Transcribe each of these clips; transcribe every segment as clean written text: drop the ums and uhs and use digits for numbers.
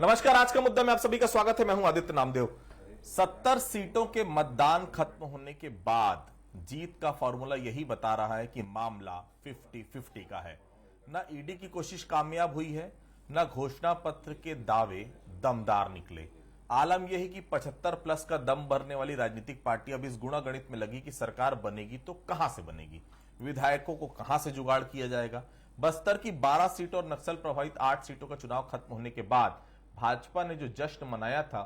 नमस्कार। आज का मुद्दा में आप सभी का स्वागत है। मैं हूं आदित्य नामदेव। 70 सीटों के मतदान खत्म होने के बाद जीत का फॉर्मूला यही बता रहा है कि मामला 50-50 का है। न ईडी की कोशिश कामयाब हुई है, न घोषणा पत्र के दावे दमदार निकले। आलम यह है कि 75 प्लस का दम भरने वाली राजनीतिक पार्टी अब इस गुणागणित में लगी कि सरकार बनेगी तो कहां से बनेगी, विधायकों को कहां से जुगाड़ किया जाएगा। बस्तर की 12 सीटों और नक्सल प्रभावित 8 सीटों का चुनाव खत्म होने के बाद भाजपा ने जो जश्न मनाया था,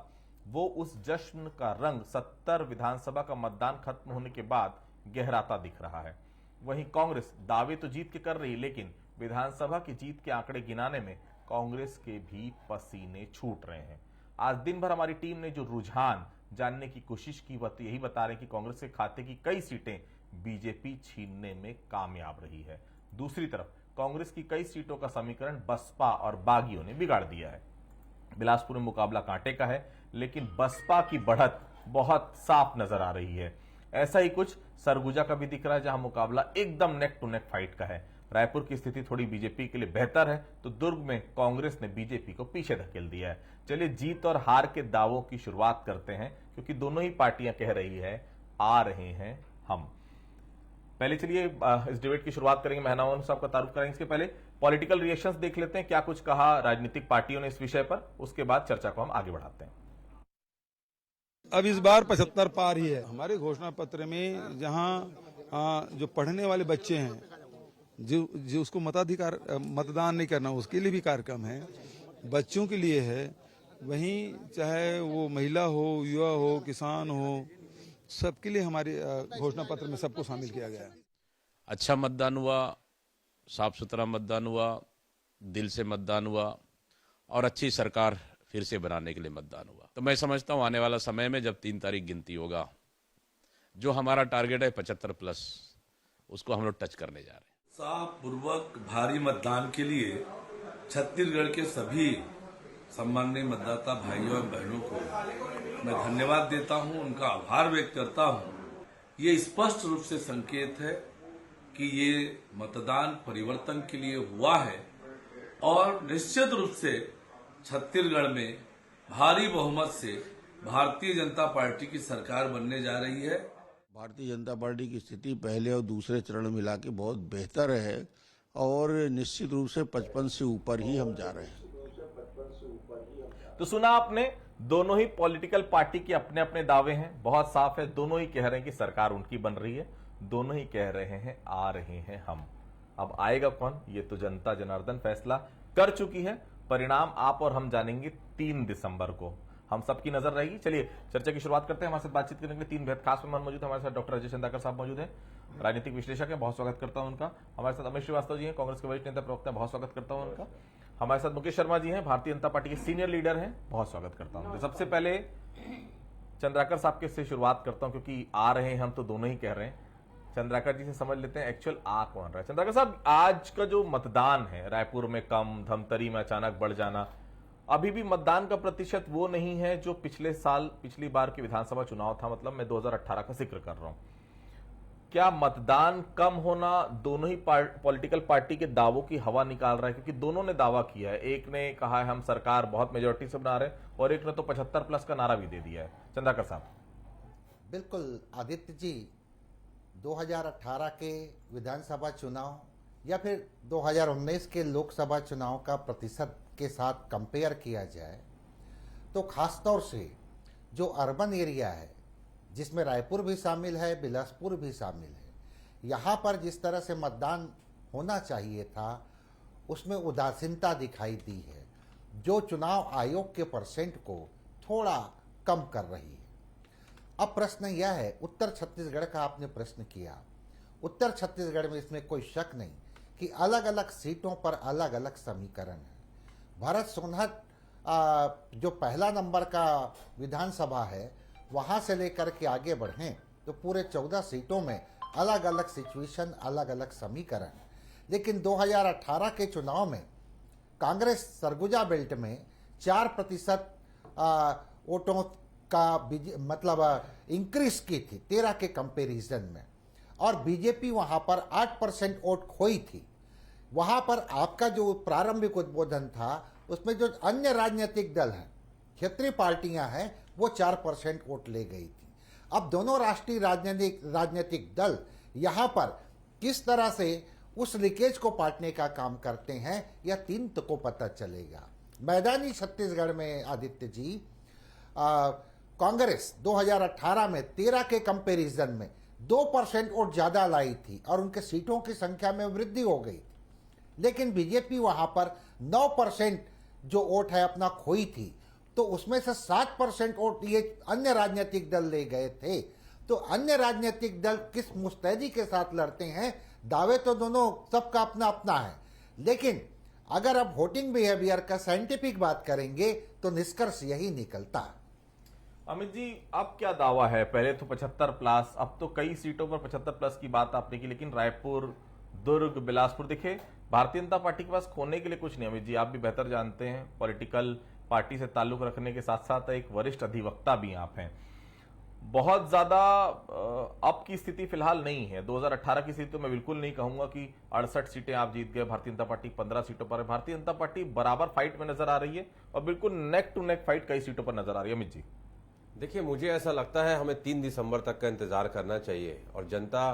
वो उस जश्न का रंग 70 विधानसभा का मतदान खत्म होने के बाद गहराता दिख रहा है। वहीं कांग्रेस दावे तो जीत के कर रही, लेकिन विधानसभा की जीत के आंकड़े गिनाने में कांग्रेस के भी पसीने छूट रहे हैं। आज दिन भर हमारी टीम ने जो रुझान जानने की कोशिश की, वह तो यही बता रहे कि कांग्रेस के खाते की कई सीटें बीजेपी छीनने में कामयाब रही है। दूसरी तरफ कांग्रेस की कई सीटों का समीकरण बसपा और बागियों ने बिगाड़ दिया है। बिलासपुर में मुकाबला कांटे का है, लेकिन बसपा की बढ़त बहुत साफ नजर आ रही है। ऐसा ही कुछ सरगुजा का भी दिख रहा है, जहां मुकाबला एकदम नेक टू नेक फाइट का है। रायपुर की स्थिति थोड़ी बीजेपी के लिए बेहतर है, तो दुर्ग में कांग्रेस ने बीजेपी को पीछे धकेल दिया है। चलिए जीत और हार के दावों की शुरुआत करते हैं, क्योंकि दोनों ही पार्टियां कह रही है आ रहे हैं हम। पहले चलिए इस डिबेट की शुरुआत करेंगे। महनावन साहब का तारुफ करेंगे। इसके पहले पॉलिटिकल रिएक्शंस देख लेते हैं, क्या कुछ कहा राजनीतिक पार्टियों ने इस विषय पर, उसके बाद चर्चा को हम आगे बढ़ाते हैं। अब इस बार 75 पार ही है। हमारे घोषणा पत्र में जहां जो पढ़ने वाले बच्चे हैं, जो उसको मताधिकार मतदान नहीं करना, उसके लिए भी कार्यक्रम है, बच्चों के लिए है। वहीं चाहे वो महिला हो, युवा हो, किसान हो, सबके लिए हमारे घोषणा पत्र में सबको शामिल किया गया है। अच्छा मतदान हुआ, साफ सुथरा मतदान हुआ, दिल से मतदान हुआ और अच्छी सरकार फिर से बनाने के लिए मतदान हुआ। तो मैं समझता हूं आने वाला समय में जब 3 तारीख गिनती होगा, जो हमारा टारगेट है 75 प्लस, उसको हम लोग टच करने जा रहे हैं। उत्साह पूर्वक भारी मतदान के लिए छत्तीसगढ़ के सभी सम्माननीय मतदाता भाइयों और बहनों को मैं धन्यवाद देता हूं, उनका आभार व्यक्त करता हूं। ये स्पष्ट रूप से संकेत है कि ये मतदान परिवर्तन के लिए हुआ है और निश्चित रूप से छत्तीसगढ़ में भारी बहुमत से भारतीय जनता पार्टी की सरकार बनने जा रही है। भारतीय जनता पार्टी की स्थिति पहले और दूसरे चरण मिला के बहुत बेहतर है और निश्चित रूप से 55 से ऊपर ही हम जा रहे हैं। तो सुना आपने, दोनों ही पॉलिटिकल पार्टी के अपने अपने दावे हैं, बहुत साफ है। दोनों ही कह रहे हैं कि सरकार उनकी बन रही है, दोनों ही कह रहे हैं आ रहे हैं हम। अब आएगा कौन, ये तो जनता जनार्दन फैसला कर चुकी है। परिणाम आप और हम जानेंगे 3 दिसंबर को। हम सबकी नजर रहेगी। चलिए चर्चा की शुरुआत करते हैं। हमारे साथ बातचीत करने के लिए 3 बेहद खास मेहमान मौजूद है। हमारे साथ डॉक्टर अजय चंदाकर साहब मौजूद हैं, राजनीतिक विश्लेषक है, बहुत स्वागत करता हूं उनका। हमारे साथ अमित श्रीवास्तव जी हैं, कांग्रेस के वरिष्ठ नेता प्रवक्ता, बहुत स्वागत करता हूं उनका। हमारे साथ मुकेश शर्मा जी हैं, भारतीय जनता पार्टी के सीनियर लीडर हैं, बहुत स्वागत करता हूं। सबसे पहले चंद्राकर साहब के से शुरुआत करता हूं, क्योंकि आ रहे हैं हम तो दोनों ही कह रहे हैं। चंद्राकर जी से समझ लेते हैं एक्चुअल आ कौन रहा है। चंद्राकर साहब, आज का जो मतदान है, रायपुर में कम, धमतरी में अचानक बढ़ जाना, अभी भी मतदान का प्रतिशत वो नहीं है जो पिछले साल, पिछली बार के विधानसभा चुनाव था। मतलब मैं 2018 का जिक्र कर रहा हूं। क्या मतदान कम होना दोनों ही पॉलिटिकल पार्टी के दावों की हवा निकाल रहा है? क्योंकि दोनों ने दावा किया है, एक ने कहा है हम सरकार बहुत मेजोरिटी से बना रहे हैं, और एक ने तो 75 प्लस का नारा भी दे दिया है। चंद्राकर साहब। बिल्कुल आदित्य जी, 2018 के विधानसभा चुनाव या फिर 2019 के लोकसभा चुनाव का प्रतिशत के साथ कंपेयर किया जाए तो खासतौर से जो अर्बन एरिया है, जिसमें रायपुर भी शामिल है, बिलासपुर भी शामिल है, यहाँ पर जिस तरह से मतदान होना चाहिए था, उसमें उदासीनता दिखाई दी है, जो चुनाव आयोग के परसेंट को थोड़ा कम कर रही है। अब प्रश्न यह है, उत्तर छत्तीसगढ़ का आपने प्रश्न किया। उत्तर छत्तीसगढ़ में इसमें कोई शक नहीं कि अलग अलग सीटों पर अलग अलग समीकरण है। भरत सोनहत जो पहला नंबर का विधानसभा है, वहाँ से लेकर के आगे बढ़ें तो पूरे 14 सीटों में अलग अलग सिचुएशन, अलग अलग समीकरण। लेकिन 2018 के चुनाव में कांग्रेस सरगुजा बेल्ट में 4% वोटों का मतलब इंक्रीज की थी 13 के कंपैरिजन में, और बीजेपी वहां पर 8% वोट खोई थी। वहां पर आपका जो प्रारंभिक उद्बोधन था उसमें जो अन्य राजनीतिक दल हैं, क्षेत्रीय पार्टियां हैं, वो 4% वोट ले गई थी। अब दोनों राष्ट्रीय राजनीतिक दल यहाँ पर किस तरह से उस लीकेज को पाटने का काम करते हैं, यह 3 को पता चलेगा। मैदानी छत्तीसगढ़ में आदित्य जी, कांग्रेस 2018 में 13 के कंपैरिजन में 2% वोट ज्यादा लाई थी और उनके सीटों की संख्या में वृद्धि हो गई थी, लेकिन बीजेपी वहां पर 9% जो वोट है अपना खोई थी, तो उसमें से 7% वोट ये अन्य राजनीतिक दल ले गए थे। तो अन्य राजनीतिक दल किस मुस्तैदी के साथ लड़ते हैं, दावे तो दोनों सबका अपना अपना है, लेकिन अगर अब वोटिंग बिहेवियर का साइंटिफिक बात करेंगे तो निष्कर्ष यही निकलता है। अमित जी, अब क्या दावा है? पहले तो 75 प्लस, अब तो कई सीटों पर 75 प्लस की बात आपने की, लेकिन रायपुर, दुर्ग, बिलासपुर, देखिए भारतीय जनता पार्टी के पास खोने के लिए कुछ नहीं। अमित जी, आप भी बेहतर जानते हैं, पॉलिटिकल पार्टी से ताल्लुक रखने के साथ साथ एक वरिष्ठ अधिवक्ता भी आप हैं। बहुत ज्यादा अब की स्थिति फिलहाल नहीं है। 2018 की स्थिति तो मैं बिल्कुल नहीं कहूंगा कि 68 सीटें आप जीत गए, भारतीय जनता पार्टी 15 सीटों पर है। भारतीय जनता पार्टी बराबर फाइट में नजर आ रही है और बिल्कुल नेक टू नेक फाइट कई सीटों पर नजर आ रही है। अमित जी, देखिए, मुझे ऐसा लगता है हमें 3 दिसंबर तक का इंतजार करना चाहिए, और जनता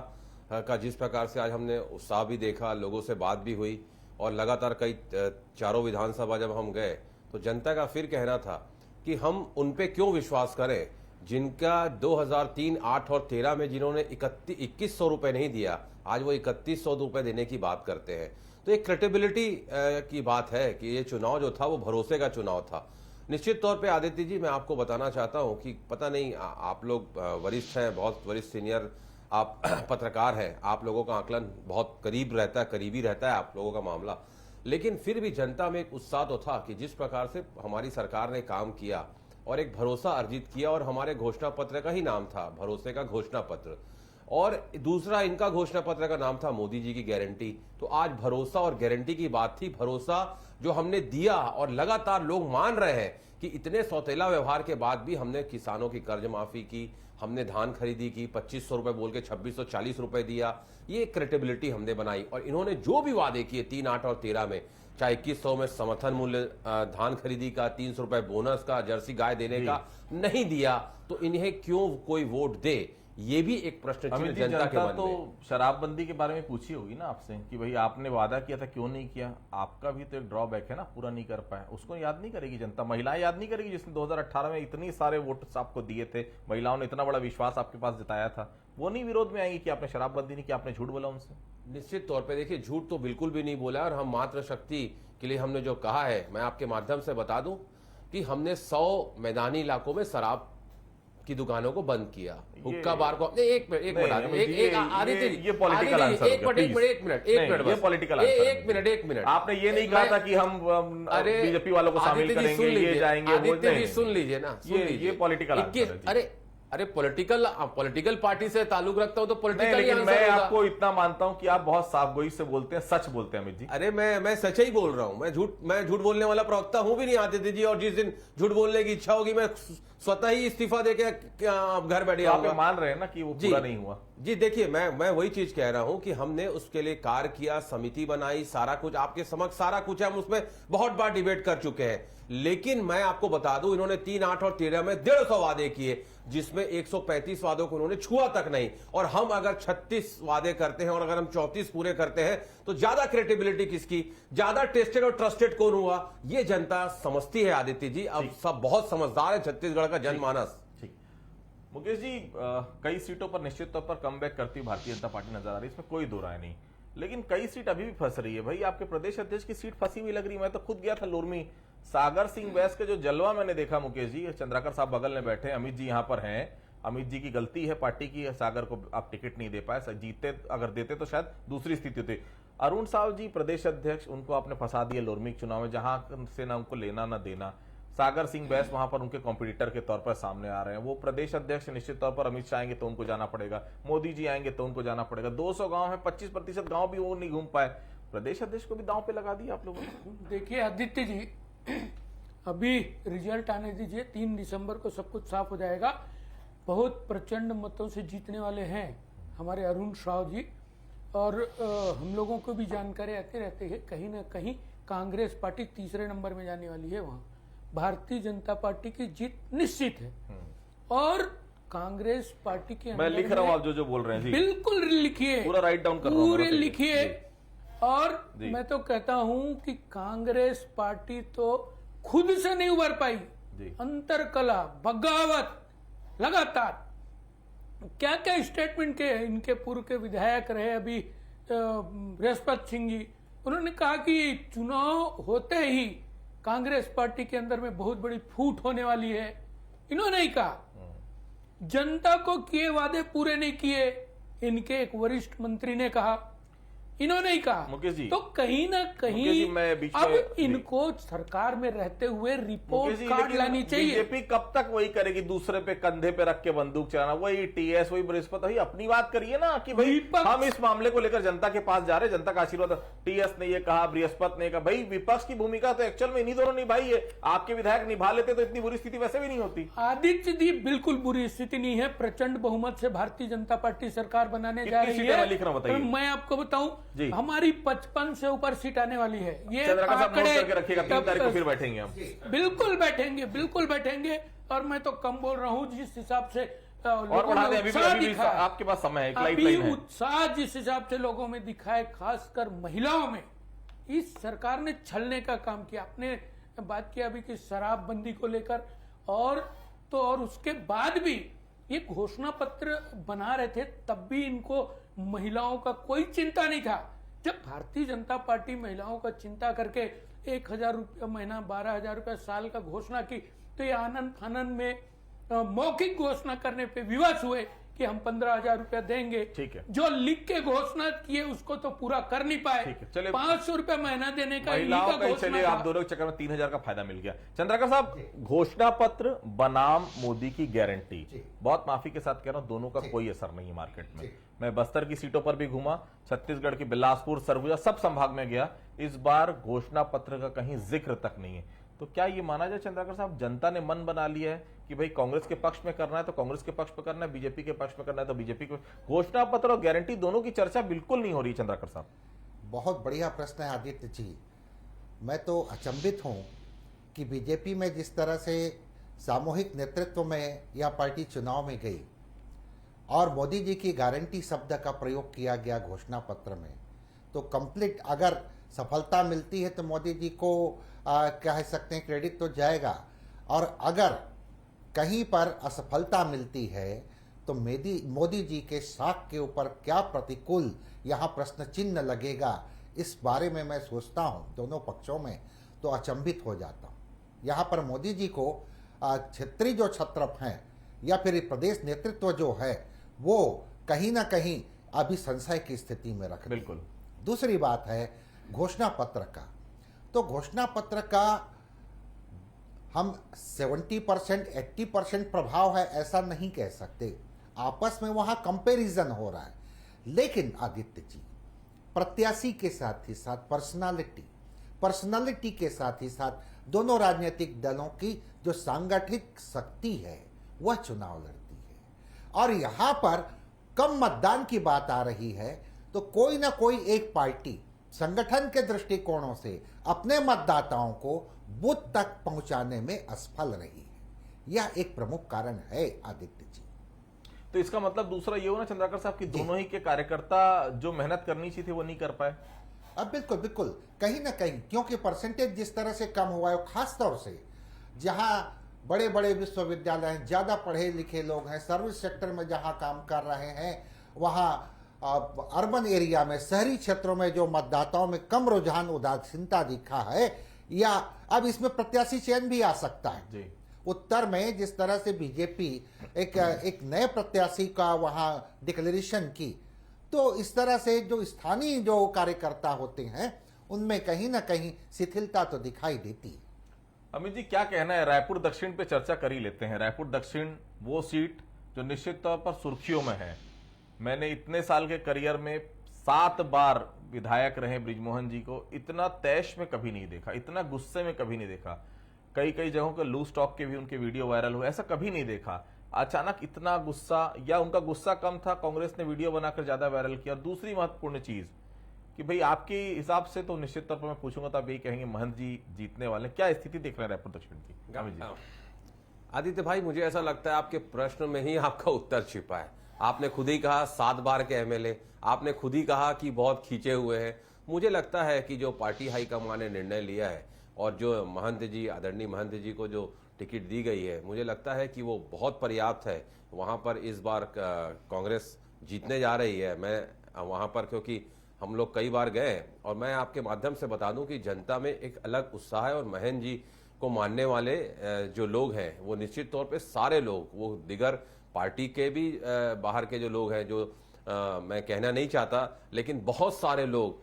का जिस प्रकार से आज हमने उत्साह भी देखा, लोगों से बात भी हुई, और लगातार कई चारों विधानसभा जब हम गए तो जनता का फिर कहना था कि हम उन पे क्यों विश्वास करें जिनका 2003, 8 और 13 में जिन्होंने 2100 रुपए नहीं दिया, आज वो 3100 रुपए देने की बात करते हैं। तो एक क्रेडिबिलिटी की बात है कि ये चुनाव जो था वो भरोसे का चुनाव था। निश्चित तौर पे आदित्य जी, मैं आपको बताना चाहता हूं कि पता नहीं, आप लोग वरिष्ठ हैं, बहुत वरिष्ठ सीनियर आप पत्रकार हैं, आप लोगों का आकलन बहुत करीबी रहता है आप लोगों का मामला, लेकिन फिर भी जनता में एक उत्साह तो था कि जिस प्रकार से हमारी सरकार ने काम किया और एक भरोसा अर्जित किया, और हमारे घोषणा पत्र का ही नाम था भरोसे का घोषणा पत्र, और दूसरा इनका घोषणा पत्र का नाम था मोदी जी की गारंटी। तो आज भरोसा और गारंटी की बात थी। भरोसा जो हमने दिया, और लगातार लोग मान रहे हैं कि इतने सौतेला व्यवहार के बाद भी हमने किसानों की कर्ज माफी की, हमने धान खरीदी की, 2500 रुपए बोल के 2640 रुपए दिया, ये क्रेडिबिलिटी हमने बनाई। और इन्होंने जो भी वादे किए 3, 8 और 13 में, चाहे 2100 में समर्थन मूल्य धान खरीदी का, 300 रुपए बोनस का, जर्सी गाय देने का नहीं दिया, तो इन्हें क्यों कोई वोट दे, ये भी एक प्रश्न चिन्ह जनता के मन में। तो शराबबंदी के बारे में पूछी होगी ना आपसे कि भाई आपने वादा किया था, क्यों नहीं किया? आपका भी तो एक ड्रॉबैक है ना, पूरा नहीं कर पाए, उसको याद नहीं करेगी जनता? महिलाएं याद नहीं करेगी जिसने 2018 में इतनी सारे वोट आपको दिए थे, महिलाओं ने इतना बड़ा विश्वास आपके पास जताया था, वो नहीं विरोध में आएंगी कि आपने शराबबंदी नहीं की, आपने झूठ बोला उनसे? निश्चित तौर पे देखिए, झूठ तो बिल्कुल भी नहीं बोला, और हम मातृशक्ति के लिए हमने जो कहा है, मैं आपके माध्यम से बता दूं कि हमने 100 मैदानी इलाकों में शराब की दुकानों को बंद किया, हुक्का बार को। एक मिनट ये पॉलिटिकल आंसर, एक मिनट, आपने ये नहीं कहा था कि हम बीजेपी वालों को शामिल करेंगे, ये जाएंगे, आदित्य जी सुन लीजिए ना, ये पॉलिटिकल आंसर है। अरे पॉलिटिकल पार्टी से ताल्लुक रखता हूं तो पॉलिटिकल, लेकिन मैं आपको इतना मानता हूं कि आप बहुत साफगोई से बोलते हैं, सच बोलते हैं अमित जी। अरे मैं सच ही बोल रहा हूं, मैं झूठ बोलने वाला प्रवक्ता हूं भी नहीं आदित्य जी, और जिस दिन झूठ बोलने की इच्छा होगी मैं स्वतः ही इस्तीफा देके घर बैठ जाऊंगा। आप मान रहे हैं ना कि वो पूरा नहीं हुआ? जी देखिए, मैं वही चीज कह रहा हूं कि हमने उसके लिए कार्य किया, समिति बनाई, सारा कुछ आपके समक्ष, सारा कुछ हम उसमें बहुत बार डिबेट कर चुके हैं। लेकिन मैं आपको बता दूं, इन्होंने 3, 8 और 13 में 150 वादे किए, जिसमें 135 वादों को उन्होंने छुआ तक नहीं। और हम अगर 36 वादे करते हैं और अगर हम 34 पूरे करते हैं, तो ज्यादा क्रेडिबिलिटी किसकी, ज्यादा टेस्टेड और ट्रस्टेड कौन हुआ, ये जनता समझती है आदित्य जी। अब सब बहुत समझदार है छत्तीसगढ़ का जनमानस। मुकेश जी, कई सीटों पर निश्चित तौर पर कमबैक करती भारतीय जनता पार्टी नजर आ रही है, इसमें कोई दो राय नहीं, लेकिन कई सीट अभी भी फंस रही है। भाई, आपके प्रदेश अध्यक्ष की सीट फंसी हुई लग रही है। मैं तो खुद गया था लोरमी, सागर सिंह बैस के जो जलवा मैंने देखा मुकेश जी, चंद्राकर साहब बगल में बैठे, अमित जी यहाँ पर हैं, अमित जी की गलती है पार्टी की, सागर को आप टिकट नहीं दे पाए, जीते अगर देते तो शायद दूसरी स्थिति होती। अरुण साहब जी प्रदेश अध्यक्ष, उनको आपने फंसा दिया लोरमी चुनाव में, जहां से ना उनको लेना ना देना। सागर सिंह बैस वहां पर उनके कॉम्पिटिटर के तौर पर सामने आ रहे हैं, वो प्रदेश अध्यक्ष निश्चित तौर पर। अमित शाह आएंगे तो उनको जाना पड़ेगा, मोदी जी आएंगे तो उनको जाना पड़ेगा। 200 गांव है, 25% गांव भी वो नहीं घूम पाए, प्रदेश अध्यक्ष को भी दांव पे लगा दिया आप लोगों ने। देखिए आदित्य जी, अभी रिजल्ट आने दीजिए, 3 दिसंबर को सब कुछ साफ हो जाएगा। बहुत प्रचंड मतों से जीतने वाले हैं हमारे अरुण साव जी, और हम लोगों को भी जानकारी आती रहती है, कहीं ना कहीं कांग्रेस पार्टी तीसरे नंबर में जाने वाली है। वहां भारतीय जनता पार्टी की जीत निश्चित है। और कांग्रेस पार्टी के मैं लिख रहा हूं आप जो बोल रहे हैं जी, बिल्कुल लिखिए, पूरा राइट डाउन कर रहा हूं, पूरे लिखिए। और जी। मैं तो कहता हूं कि कांग्रेस पार्टी तो खुद से नहीं उभर पाई, अंतरकला, बगावत, लगातार क्या क्या स्टेटमेंट के इनके पूर्व के विधायक रहे अभी बृहस्पति सिंह जी, उन्होंने कहा कि चुनाव होते ही कांग्रेस पार्टी के अंदर में बहुत बड़ी फूट होने वाली है। इन्होंने ही कहा, जनता को किए वादे पूरे नहीं किए, इनके एक वरिष्ठ मंत्री ने कहा, इन्होंने ही कहा। मुकेश जी, तो कहीं ना मुकेश जी, मैं कहीं बीच अब में- इनको सरकार में रहते हुए मुकेश रिपोर्ट जी, कार्ड लेकिन लानी चाहिए। बीजेपी कब तक वही करेगी, दूसरे पे कंधे पे रख के बंदूक चलाना, वही टीएस, वही बृहस्पति, वही अपनी बात करिए ना कि भाई विपक्ष- हम इस मामले को लेकर जनता के पास जा रहे हैं, जनता का आशीर्वाद। टीएस ने ये कहा, बृहस्पति ने कहा, भाई विपक्ष की भूमिका तो एक्चुअल में इन्हीं दोनों निभाई है। आपके विधायक निभा लेते तो इतनी बुरी स्थिति वैसे भी नहीं होती। आदित्य जी, बिल्कुल बुरी स्थिति नहीं है। प्रचंड बहुमत से भारतीय जनता पार्टी सरकार बनाने जा कितनी रही सीटें है। मैं लिख रहा हूं, बताइए। तो मैं आपको जी। बताऊं, हमारी 55 से ऊपर सीट आने वाली है। ये चंद्रकांत साहब नोट आंकड़े करके रखिएगा, 3 तारीख को फिर बैठेंगे हम। बिल्कुल बैठेंगे, बिल्कुल बैठेंगे। और मैं तो कम बोल रहा हूं जिस हिसाब से और बढ़ा दें, अभी भी आपके पास समय है, एक लाइफ अभी लाइन है। उत्साह जिस हिसाब से लोगों में दिखाए, खासकर महिलाओं में, इस सरकार ने छलने का काम किया। आपने बात किया अभी कि शराबबंदी को लेकर, और उसके बाद भी ये घोषणा पत्र बना रहे थे, तब भी इनको महिलाओं का कोई चिंता नहीं था। जब भारतीय जनता पार्टी महिलाओं का चिंता करके 1,000 रुपया महीना, 12,000 रुपया साल का घोषणा की, तो ये आनंद फानंद में मौखिक घोषणा करने पे विवश हुए कि हम 15,000 रुपया देंगे। ठीक है। जो लिख के घोषणा किए उसको तो पूरा कर नहीं पाए। ठीक है, चलिए। 500 रुपया महीना देने का महिलाओं का ही, चलिए आप दोनों के चक्कर में 3,000 का फायदा मिल गया। चंद्रकांत साहब, घोषणा पत्र बनाम मोदी की गारंटी, बहुत माफी के साथ कह रहा हूं, दोनों का कोई असर नहीं है मार्केट में। मैं बस्तर की सीटों पर भी घूमा, छत्तीसगढ़ की बिलासपुर, सरगुजा, सब संभाग में गया। इस बार घोषणा पत्र का कहीं जिक्र तक नहीं है। तो क्या ये माना जाए चंद्रकांत साहब, जनता ने मन बना लिया है कि भाई कांग्रेस के पक्ष में करना है तो कांग्रेस के पक्ष में करना है, बीजेपी के पक्ष में करना है तो बीजेपी के। घोषणा पत्र और गारंटी दोनों की चर्चा बिल्कुल नहीं हो रही चंद्रकांत साहब। बहुत बढ़िया प्रश्न है आदित्य जी। मैं तो अचंभित हूं कि बीजेपी में जिस तरह से सामूहिक नेतृत्व में यह पार्टी चुनाव में गई और मोदी जी की गारंटी शब्द का प्रयोग किया गया घोषणा पत्र में, तो कंप्लीट अगर सफलता मिलती है तो मोदी जी को कह सकते हैं क्रेडिट तो जाएगा, और अगर कहीं पर असफलता मिलती है तो मोदी जी के साख के ऊपर क्या प्रतिकूल यहाँ प्रश्न चिन्ह लगेगा, इस बारे में मैं सोचता हूँ दोनों पक्षों में तो अचंभित हो जाता हूँ। यहाँ पर मोदी जी को क्षेत्रीय जो छत्रप हैं या फिर प्रदेश नेतृत्व जो है वो कहीं ना कहीं अभी संशय की स्थिति में रख। बिल्कुल। दूसरी बात है घोषणा पत्र का, तो घोषणा पत्र का हम 70% 80% प्रभाव है ऐसा नहीं कह सकते, आपस में वहां कंपैरिजन हो रहा है। लेकिन आदित्य जी, प्रत्याशी के साथ ही साथ पर्सनालिटी के साथ ही साथ दोनों राजनीतिक दलों की जो सांगठनिक शक्ति है वह चुनाव लड़ती है। और यहां पर कम मतदान की बात आ रही है तो कोई ना कोई एक पार्टी संगठन के दृष्टिकोणों से अपने मतदाताओं को बूथ तक पहुंचाने में असफल रही है। यह एक प्रमुख कारण है आदित्य जी। तो इसका मतलब दूसरा ये हो ना चंद्रकांत साहब कि दोनों ही के कार्यकर्ता जो मेहनत करनी चाहिए थी वो नहीं कर पाए। अब बिल्कुल बिल्कुल कहीं ना कहीं, क्योंकि परसेंटेज जिस तरह से कम हुआ है, खास तौर से जहां बड़े बड़े विश्वविद्यालय हैं, ज्यादा पढ़े लिखे लोग हैं, सर्विस सेक्टर में जहां काम कर रहे हैं, वहां अर्बन एरिया में, शहरी क्षेत्रों में जो मतदाताओं में कम रुझान, उदासीनता दिखा है, या अब इसमें प्रत्याशी चयन भी आ सकता है जी। उत्तर में जिस तरह से बीजेपी एक नए प्रत्याशी का वहां डिक्लेरेशन की, तो इस तरह से जो स्थानीय जो कार्यकर्ता होते हैं उनमें कहीं ना कहीं शिथिलता तो दिखाई देती है। अमित जी, क्या कहना है, रायपुर दक्षिण पे चर्चा कर ही लेते हैं। रायपुर दक्षिण वो सीट जो निश्चित तौर पर सुर्खियों में है। मैंने इतने साल के करियर में 7 बार विधायक रहे बृजमोहन जी को इतना तैश में कभी नहीं देखा, इतना गुस्से में कभी नहीं देखा। कई कई जगहों के लूज टॉक के भी उनके वीडियो वायरल हुए, ऐसा कभी नहीं देखा। अचानक इतना गुस्सा, या उनका गुस्सा कम था, कांग्रेस ने वीडियो बनाकर ज्यादा वायरल किया? और दूसरी महत्वपूर्ण चीज कि भाई आपके हिसाब से तो निश्चित तौर पर मैं पूछूंगा तो आप यही कहेंगे महंत जी जीतने वाले, क्या स्थिति देख रहे हैं रायपुर दक्षिण की? अमित जी। आदित्य भाई, मुझे ऐसा लगता है आपके प्रश्न में ही आपका उत्तर छिपा है। आपने खुद ही कहा 7 बार के एमएलए, आपने खुद ही कहा कि बहुत खींचे हुए हैं। मुझे लगता है कि जो पार्टी हाईकमान ने निर्णय लिया है और जो महंत जी, आदरणीय महंत जी को जो टिकट दी गई है, मुझे लगता है कि वो बहुत पर्याप्त है। वहां पर इस बार कांग्रेस जीतने जा रही है। मैं वहां पर, क्योंकि हम लोग कई बार गए, और मैं आपके माध्यम से बता दूं कि जनता में एक अलग उत्साह है। और महंत जी को मानने वाले जो लोग हैं वो निश्चित तौर पे सारे लोग, वो दिगर पार्टी के भी बाहर के जो लोग हैं, जो मैं कहना नहीं चाहता, लेकिन बहुत सारे लोग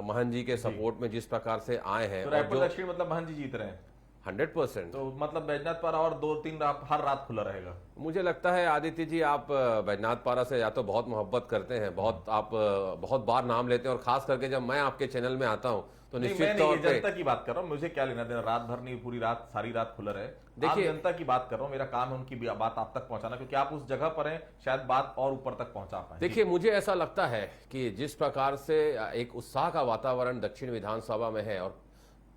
महंत जी के सपोर्ट में जिस प्रकार से आए हैं। तो और रायपुर जो दक्षिण मतलब महंत जी जीत रहे हैं 100%, तो मतलब बैजनाथ पर और 2-3 हर रात खुला रहेगा। मुझे लगता है आदित्य जी, आप बैजनाथ पारा से या तो बहुत मोहब्बत करते हैं, आप बहुत बार नाम लेते हैं, और खास करके जब मैं आपके चैनल में आता हूं तो निश्चित तौर पे जनता की बात कर रहा हूँ, मुझे क्या लेना देना, रात भर नहीं, पूरी रात, सारी रात खुला रहे। देखिए, जनता की बात कर रहा हूँ, मेरा काम है उनकी बात आप तक पहुंचाना, क्योंकि आप उस जगह पर हैं, शायद बात और ऊपर तक पहुंचा पाए। देखिए, मुझे ऐसा लगता है कि जिस प्रकार से एक उत्साह का वातावरण दक्षिण विधानसभा में है, और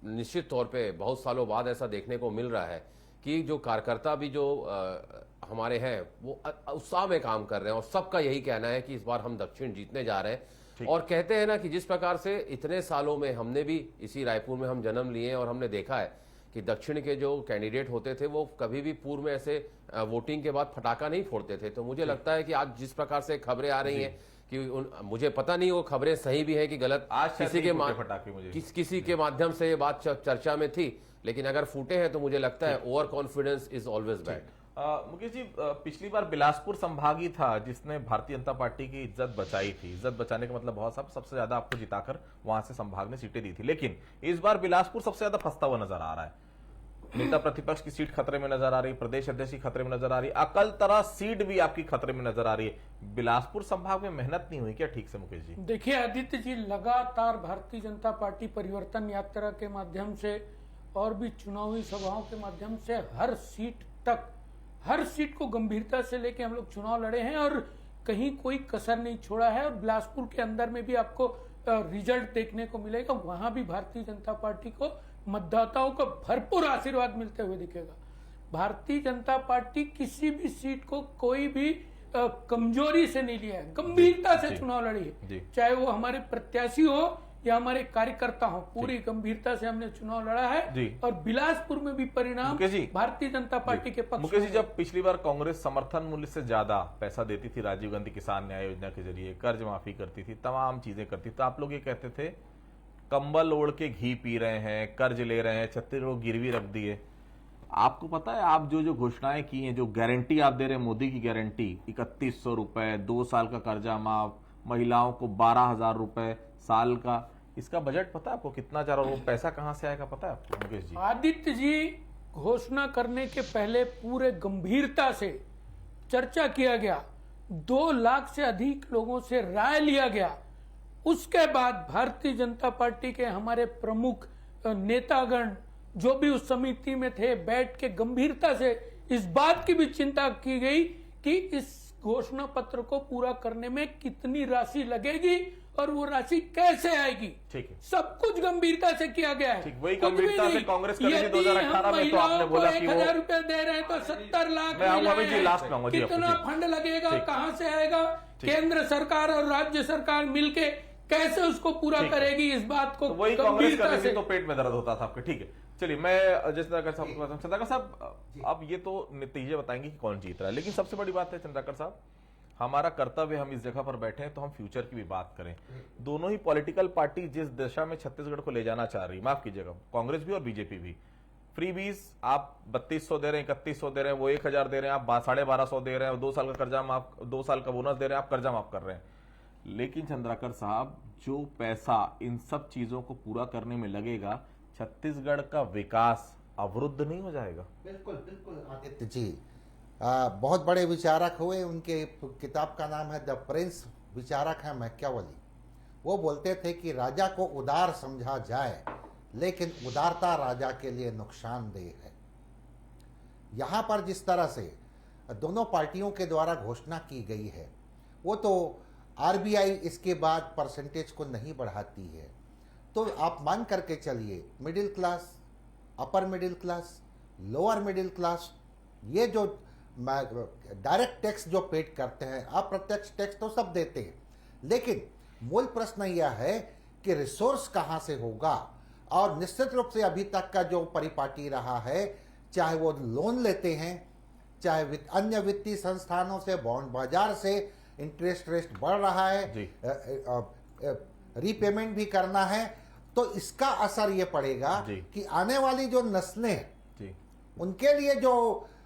निश्चित तौर पे बहुत सालों बाद ऐसा देखने को मिल रहा है कि जो कार्यकर्ता भी जो हमारे हैं वो उत्साह में काम कर रहे हैं, और सबका यही कहना है कि इस बार हम दक्षिण जीतने जा रहे हैं। और कहते हैं ना कि जिस प्रकार से इतने सालों में हमने भी इसी रायपुर में हम जन्म लिए हैं, और हमने देखा है कि दक्षिण के जो कैंडिडेट होते थे वो कभी भी पूर्व में ऐसे वोटिंग के बाद फटाका नहीं फोड़ते थे। तो मुझे लगता है कि आज जिस प्रकार से खबरें आ रही हैं कि मुझे पता नहीं वो खबरें सही भी है कि गलत, आज किसी के माध्यम से ये बात चर्चा में थी, लेकिन अगर फूटे हैं तो मुझे लगता है over confidence is always bad. Mukesh ji, पिछली बार बिलासपुर संभाग ही था जिसने भारतीय जनता पार्टी की इज्जत बचाई थी। इज्जत बचाने का मतलब बहुत सबसे ज्यादा आपको जिताकर वहां से संभाग ने सीटें दी थी, लेकिन इस बार बिलासपुर सबसे ज्यादा फंसता हुआ नजर आ रहा है। नेता प्रतिपक्ष की सीट खतरे में नजर आ रही, प्रदेश अध्यक्ष की खतरे में नजर आ रही, अकल तरह सीट भी आपकी खतरे में नजर आ रही है। बिलासपुर संभाग में मेहनत नहीं हुई क्या ठीक से मुकेश जी? देखिए आदित्य जी, लगातार भारतीय जनता पार्टी परिवर्तन यात्रा के माध्यम से और भी चुनावी सभाओं के माध्यम से हर सीट को गंभीरता से लेके हम लोग चुनाव लड़े हैं, और कहीं कोई कसर नहीं छोड़ा है। और बिलासपुर के अंदर में भी आपको रिजल्ट देखने को मिलेगा, वहां भी भारतीय जनता पार्टी को मतदाताओं का भरपूर आशीर्वाद मिलते हुए दिखेगा। भारतीय जनता पार्टी किसी भी सीट को कोई भी कमजोरी से नहीं लिया है, गंभीरता से चुनाव लड़ी है, चाहे वो हमारे प्रत्याशी हो या हमारे कार्यकर्ता हो, पूरी गंभीरता से हमने चुनाव लड़ा है। और बिलासपुर में भी परिणाम भारतीय जनता पार्टी के पक्ष। मुकेश जी, जब पिछली बार कांग्रेस समर्थन मूल्य से ज्यादा पैसा देती थी, राजीव गांधी किसान न्याय योजना के जरिए कर्ज माफी करती थी, तमाम चीजें करती थी, तो आप लोग ये कहते थे कंबल ओढ़ के घी पी रहे हैं, कर्ज ले रहे हैं, छत्तीसगढ़ गिरवी रख दिए। आपको पता है आप जो घोषणाएं की हैं, जो गारंटी आप दे रहे हैं, मोदी की गारंटी 3100 रुपए, 2 साल का कर्जा माफ, महिलाओं को 12,000 रुपए साल का, इसका बजट पता है आपको कितना जा रहा है? वो पैसा कहां से आएगा पता है आपको मुकेश जी? आदित्य जी, घोषणा करने के पहले पूरे गंभीरता से चर्चा किया गया, 2 लाख से अधिक लोगों से राय लिया गया। उसके बाद भारतीय जनता पार्टी के हमारे प्रमुख नेतागण जो भी उस समिति में थे, बैठ के गंभीरता से इस बात की भी चिंता की गई कि इस घोषणा पत्र को पूरा करने में कितनी राशि लगेगी और वो राशि कैसे आएगी। ठीक है, सब कुछ गंभीरता से किया गया है। ठीक, वही गंभीरता से कांग्रेस कर रही थी 2018 में, तो आपने बोला कि वो 1,000 रुपए दे रहे हैं तो 70 लाख कितना फंड लगेगा, कहां से आएगा, केंद्र सरकार और राज्य सरकार मिलके कैसे उसको पूरा करेगी, इस बात को वही कांग्रेस कर रही थी, तो पेट में दर्द होता था आपके। ठीक है, चलिए मैं चंद्राकर साहब, अब ये तो नतीजे बताएंगे कि कौन जीत रहा है, लेकिन सबसे बड़ी बात है चंद्राकर साहब, हमारा कर्तव्य, हम इस जगह पर बैठे हैं तो हम फ्यूचर की भी बात करें। दोनों ही पॉलिटिकल पार्टी जिस दिशा में छत्तीसगढ़ को ले जाना चाह रही, माफ कीजिएगा, कांग्रेस भी और बीजेपी भी, फ्री बीज आप 3200 दे रहे हैं, 3100 दे रहे हैं, वो 1000 दे रहे हैं, आप 1250 दे रहे हैं, 2 साल का कर्जा माफ, 2 साल का बोनस दे रहे हैं, आप कर्जा माफ कर रहे हैं। लेकिन चंद्राकर साहब, जो पैसा इन सब चीजों को पूरा करने में लगेगा, छत्तीसगढ़ का विकास अवरुद्ध नहीं हो जाएगा? बिल्कुल बिल्कुल आदित्य जी, बहुत बड़े विचारक हुए, उनके किताब का नाम है द प्रिंस, विचारक है मैकियावेली। वो बोलते थे कि राजा को उदार समझा जाए, लेकिन उदारता राजा के लिए नुकसानदेह है। यहाँ पर जिस तरह से दोनों पार्टियों के द्वारा घोषणा की गई है, वो तो आरबीआई इसके बाद परसेंटेज को नहीं बढ़ाती है। तो आप मान करके चलिए, middle class, upper middle class, lower middle class, ये जो डायरेक्ट टैक्स जो पेड करते हैं, अप्रत्यक्ष टैक्स तो सब देते हैं, लेकिन मूल प्रश्न यह है कि रिसोर्स कहां से होगा। और निश्चित रूप से अभी तक का जो परिपाटी रहा है, चाहे वो लोन लेते हैं, चाहे अन्य वित्तीय संस्थानों से, बॉन्ड बाजार से, इंटरेस्ट रेट बढ़ रहा है, रीपेमेंट भी करना है, तो इसका असर ये पड़ेगा कि आने वाली जो नस्लें हैं, उनके लिए जो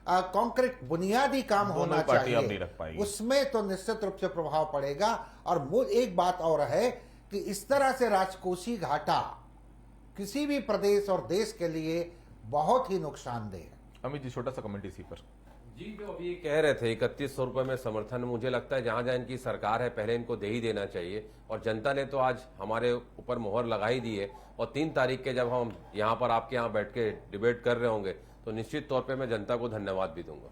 कॉन्क्रीट बुनियादी काम होना चाहिए, उसमें तो निश्चित रूप से प्रभाव पड़ेगा। और मूल एक बात और है कि इस तरह से राजकोषीय घाटा किसी भी प्रदेश और देश के लिए बहुत ही नुकसानदेह है। अमित जी, छोटा सा कमेंट इसी पर। जी, जो अभी कह रहे थे 3100 रुपए में समर्थन, मुझे लगता है जहां जहां इनकी सरकार है पहले इनको दे ही देना चाहिए। और जनता ने तो आज हमारे ऊपर मोहर लगा ही दी है, और 3 तारीख के जब हम यहाँ पर आपके यहाँ बैठ के डिबेट कर रहे होंगे तो निश्चित तौर पे मैं जनता को धन्यवाद भी दूंगा।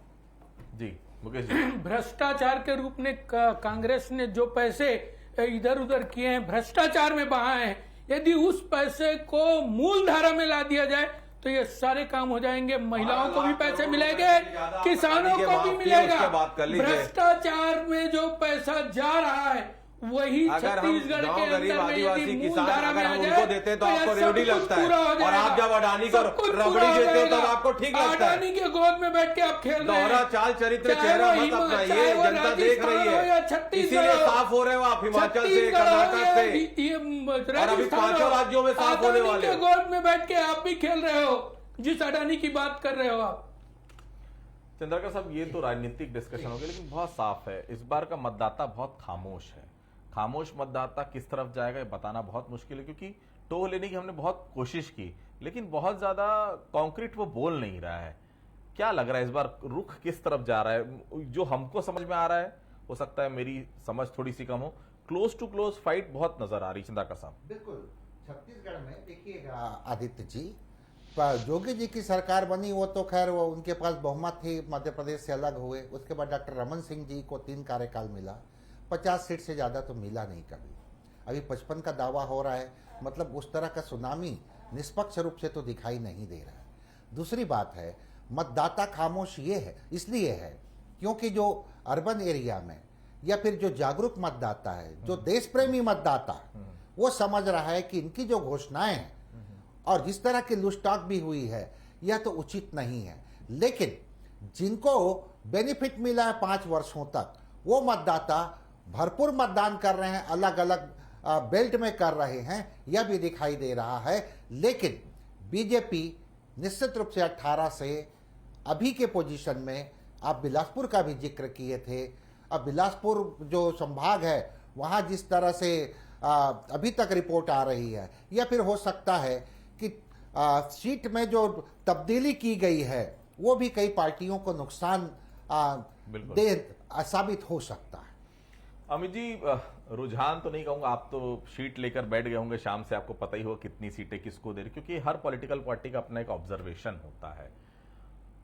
जी मुकेश जी। भ्रष्टाचार के रूप में कांग्रेस ने जो पैसे इधर उधर किए हैं, भ्रष्टाचार में बहाए हैं, यदि उस पैसे को मूल धारा में ला दिया जाए तो ये सारे काम हो जाएंगे। महिलाओं को भी पैसे मिलेंगे, किसानों को भी मिलेगा। भ्रष्टाचार में जो पैसा जा रहा है वही छत्तीसगढ़ के गरीब अंदर आदिवासी में किसान अगर हम आ उनको देते हैं तो आपको रेवड़ी लगता है, और आप जब अडानी को रबड़ी देते हो तब आपको ठीक लगता है। अडानी के गोद में बैठ के आप खेल रहे हैं। दोहरा चाल चरित्र चेहरा मत अपनाइए, जनता देख रही है, इसीलिए साफ हो रहे हो आप हिमाचल से, कर्नाटक से, और अभी 5 राज्यों में साफ होने वाले के गोद में बैठ के आप भी खेल रहे हो जिस अडानी की बात कर रहे हो आप। चंद्रकर साहब, ये तो राजनीतिक डिस्कशन हो गया, लेकिन बहुत साफ है, इस बार का मतदाता बहुत खामोश है। खामोश मतदाता किस तरफ जाएगा ये बताना बहुत मुश्किल है, क्योंकि टोह लेने की हमने बहुत कोशिश की, लेकिन बहुत ज्यादा कॉन्क्रीट वो बोल नहीं रहा है। क्या लग रहा है इस बार रुख किस तरफ जा रहा है? जो हमको समझ में आ रहा है, हो सकता है मेरी समझ थोड़ी सी कम हो, क्लोज टू क्लोज फाइट बहुत नजर आ रही। चंद्रकर साहब, बिल्कुल छत्तीसगढ़ में देखिएगा आदित्य जी, जोगी जी की सरकार बनी, वो तो खैर वो उनके पास बहुमत थी, मध्य प्रदेश से अलग हुए। उसके बाद डॉक्टर रमन सिंह जी को 3 कार्यकाल मिला, 50 सीट से ज़्यादा तो मिला नहीं कभी। अभी 55 का दावा हो रहा है, मतलब उस तरह का सुनामी निष्पक्ष रूप से तो दिखाई नहीं दे रहा है। दूसरी बात है, मतदाता खामोश ये है, इसलिए है क्योंकि जो अर्बन एरिया में या फिर जो जागरूक मतदाता है, जो देश प्रेमी मतदाता है, वो समझ रहा है कि इनकी जो घोषणाएं हैं और जिस तरह की लूटताक भी हुई है, यह तो उचित नहीं है। लेकिन जिनको बेनिफिट मिला है 5 वर्षों तक, वो मतदाता भरपूर मतदान कर रहे हैं, अलग अलग बेल्ट में कर रहे हैं, यह भी दिखाई दे रहा है। लेकिन बीजेपी निश्चित रूप से 18 से अभी के पोजीशन में, आप बिलासपुर का भी जिक्र किए थे, अब बिलासपुर जो संभाग है वहाँ जिस तरह से अभी तक रिपोर्ट आ रही है, या फिर हो सकता है कि सीट में जो तब्दीली की गई है वो भी कई पार्टियों को नुकसान साबित हो सकता है। अमित जी, रुझान तो नहीं कहूंगा, आप तो शीट लेकर बैठ गए होंगे शाम से, आपको पता ही होगा कितनी सीटें किसको दे रही, क्योंकि हर पॉलिटिकल पार्टी का अपना एक ऑब्जर्वेशन होता है।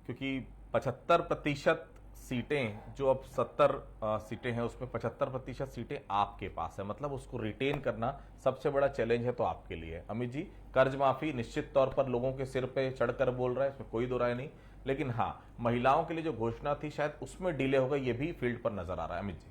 क्योंकि 75% सीटें, जो अब 70 सीटें हैं, उसमें 75% सीटें आपके पास है, मतलब उसको रिटेन करना सबसे बड़ा चैलेंज है तो आपके लिए। अमित जी, कर्ज माफी निश्चित तौर पर लोगों के सिर पे चढ़कर बोल रहा है, इसमें कोई दो राय नहीं, लेकिन हाँ, महिलाओं के लिए जो घोषणा थी शायद उसमें डिले होगा, ये भी फील्ड पर नजर आ रहा है। अमित जी,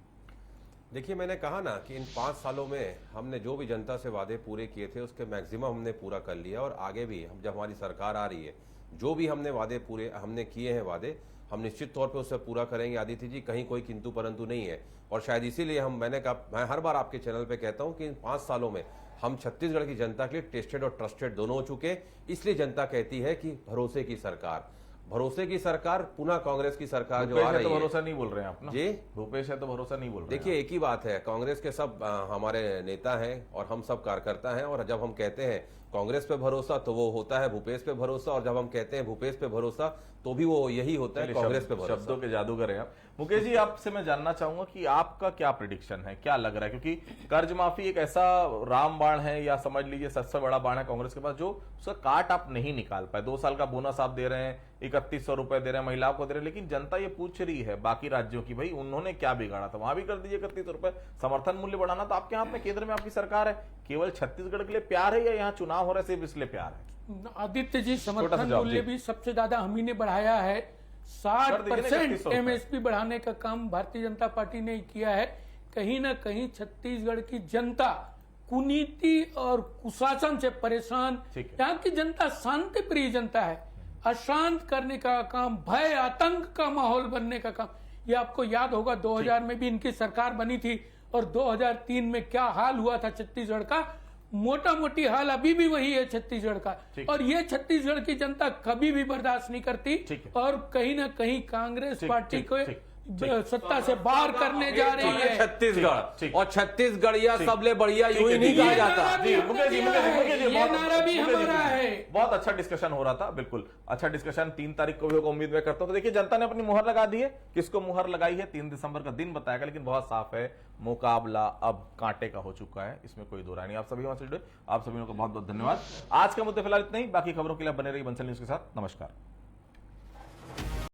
देखिए, मैंने कहा ना कि इन 5 सालों में हमने जो भी जनता से वादे पूरे किए थे उसके मैक्सिमम हमने पूरा कर लिया, और आगे भी हम जब हमारी सरकार आ रही है, जो भी हमने वादे पूरे हमने किए हैं वादे, हम निश्चित तौर पे उससे पूरा करेंगे। आदित्य जी, कहीं कोई किंतु परंतु नहीं है, और शायद इसीलिए मैं हर बार आपके चैनल पे कहता हूं कि इन 5 सालों में हम छत्तीसगढ़ की जनता के लिए टेस्टेड और ट्रस्टेड दोनों हो चुके। इसलिए जनता कहती है कि भरोसे की सरकार, पुनः कांग्रेस की सरकार जो आ रही है। भरोसा नहीं बोल रहे हैं आप ना? जी, रूपेश है तो भरोसा नहीं बोल रहे। देखिए, एक ही बात है, कांग्रेस के सब हमारे नेता हैं और हम सब कार्यकर्ता हैं, और जब हम कहते हैं कांग्रेस पे भरोसा तो वो होता है भूपेश पे भरोसा, और जब हम कहते हैं भूपेश पे भरोसा तो भी वो यही होता है कांग्रेस पे भरोसा। शब्दों के जादूगर हैं आप। मुकेश जी, आपसे मैं जानना चाहूंगा कि आपका क्या प्रिडिक्शन है, क्या लग रहा है, क्योंकि कर्ज माफी एक ऐसा रामबाण है या समझ लीजिए सबसे बड़ा बाण है कांग्रेस के पास, जो उसका काट आप नहीं निकाल पाए। 2 साल का बोनस आप दे रहे हैं, 3100 रुपए दे रहे हैं, महिलाओं को दे रहे हैं, लेकिन जनता ये पूछ रही है बाकी राज्यों की, भाई उन्होंने क्या बिगाड़ा था, वहां भी कर दीजिए 3100 रुपए। समर्थन मूल्य बढ़ाना तो आपके हाथ में, केंद्र में आपकी सरकार है, केवल छत्तीसगढ़ के लिए प्यार है या यहाँ चुनाव हो रहे सिर्फ इसलिए प्यार है? आदित्य जी, छोटा सा समर्थन जवाब मूल्य जी। भी सबसे ज्यादा हम ही ने बढ़ाया है। कर दीजिए ना 60% 3100 रुपए। एमएसपी बढ़ाने का काम भारतीय जनता पार्टी ने किया है। कहीं ना कहीं छत्तीसगढ़ की जनता कुनीति और कुशासन से परेशान, ठीक है। यहाँ की जनता शांति प्रिय जनता है। अशांत करने का काम, भय आतंक का माहौल बनने का काम, ये आपको याद होगा 2000 में भी इनकी सरकार बनी थी और 2003 में क्या हाल हुआ था छत्तीसगढ़ का। मोटा मोटी हाल अभी भी वही है छत्तीसगढ़ का, और ये छत्तीसगढ़ की जनता कभी भी बर्दाश्त नहीं करती। और कहीं ना कहीं कांग्रेस पार्टी को सत्ता से बाहर करने जा रही है छत्तीसगढ़, और छत्तीसगढ़िया सबले बढ़िया यूं ही नहीं कहा जाता। ये नारा भी हमारा है। बहुत अच्छा डिस्कशन हो रहा था, बिल्कुल अच्छा डिस्कशन। 3 तारीख को भी होगा, उम्मीद मैं करता हूं। तो देखिए, जनता ने अपनी मुहर लगा दी है, किसको मुहर लगाई है 3 दिसंबर का दिन बताएगा, लेकिन बहुत साफ है, मुकाबला अब कांटे का हो चुका है, इसमें कोई दो राय नहीं। आप सभी वहां से जुड़े, आप सभी को बहुत बहुत धन्यवाद। आज का मुद्दे फिलहाल इतना ही, बाकी खबरों के लिए बने रहिए बंसल न्यूज के साथ। नमस्कार।